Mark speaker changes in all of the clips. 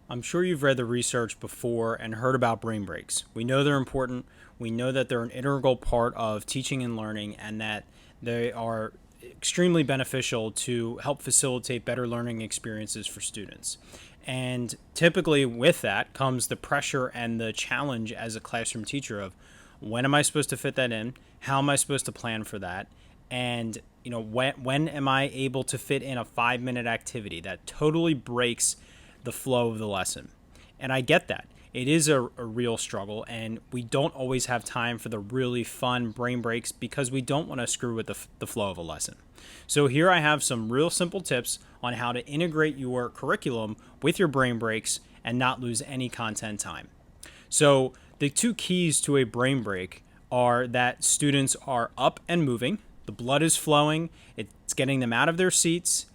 Speaker 1: I'm sure you've read the research before and heard about brain breaks. We know they're important. We know that they're an integral part of teaching and learning, and that they are extremely beneficial to help facilitate better learning experiences for students. And typically with that comes the pressure and the challenge as a classroom teacher of when am I supposed to fit that in? How am I supposed to plan for that? And when am I able to fit in a 5-minute activity that totally breaks the flow of the lesson? And I get that. It is a real struggle, and we don't always have time for the really fun brain breaks because we don't want to screw with the flow of a lesson. So here I have some real simple tips on how to integrate your curriculum with your brain breaks and not lose any content time. So the two keys to a brain break are that students are up and moving, the blood is flowing, it's getting them out of their seats,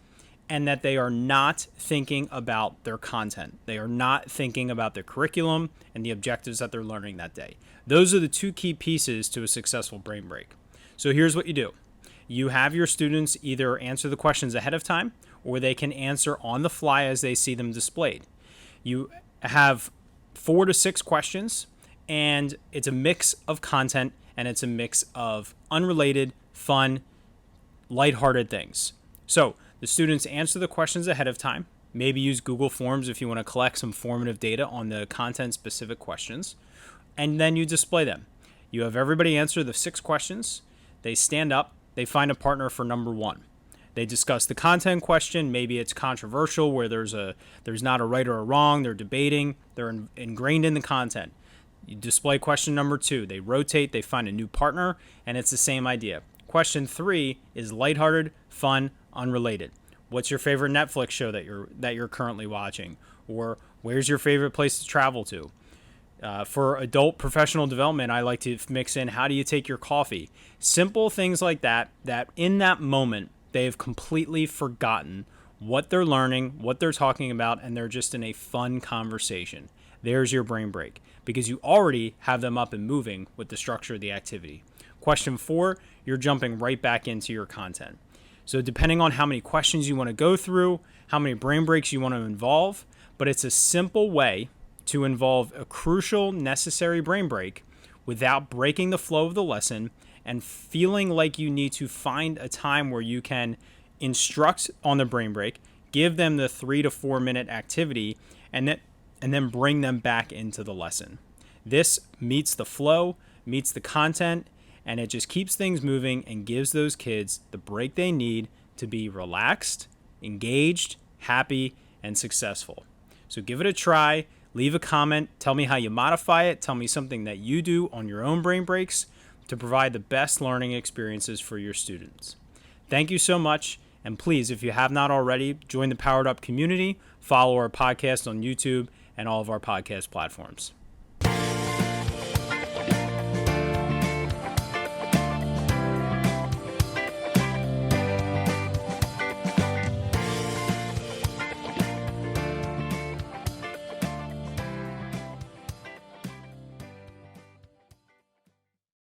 Speaker 1: and that they are not thinking about their content. They are not thinking about their curriculum and the objectives that they're learning that day. Those are the two key pieces to a successful brain break. So here's what you do. You have your students either answer the questions ahead of time, or they can answer on the fly as they see them displayed. You have 4 to 6 questions, and it's a mix of content, and it's a mix of unrelated, fun, lighthearted things. So the students answer the questions ahead of time. Maybe use Google Forms if you want to collect some formative data on the content-specific questions. And then you display them. You have everybody answer the 6 questions. They stand up. They find a partner for number 1. They discuss the content question. Maybe it's controversial where there's not a right or a wrong. They're debating. They're ingrained in the content. You display question number 2. They rotate. They find a new partner. And it's the same idea. Question 3 is lighthearted, fun, unrelated. What's your favorite Netflix show that you're currently watching? Or where's your favorite place to travel to? For adult professional development, I like to mix in how do you take your coffee? Simple things like that in that moment, they've completely forgotten what they're learning, what they're talking about, and they're just in a fun conversation. There's your brain break because you already have them up and moving with the structure of the activity. Question 4, you're jumping right back into your content. So depending on how many questions you want to go through, how many brain breaks you want to involve, but it's a simple way to involve a crucial, necessary brain break without breaking the flow of the lesson and feeling like you need to find a time where you can instruct on the brain break, give them the 3 to 4 minute activity, and then bring them back into the lesson. This meets the flow, meets the content, and it just keeps things moving and gives those kids the break they need to be relaxed, engaged, happy, and successful. So give it a try. Leave a comment. Tell me how you modify it. Tell me something that you do on your own brain breaks to provide the best learning experiences for your students. Thank you so much. And please, if you have not already, join the Powered Up community, follow our podcast on YouTube and all of our podcast platforms.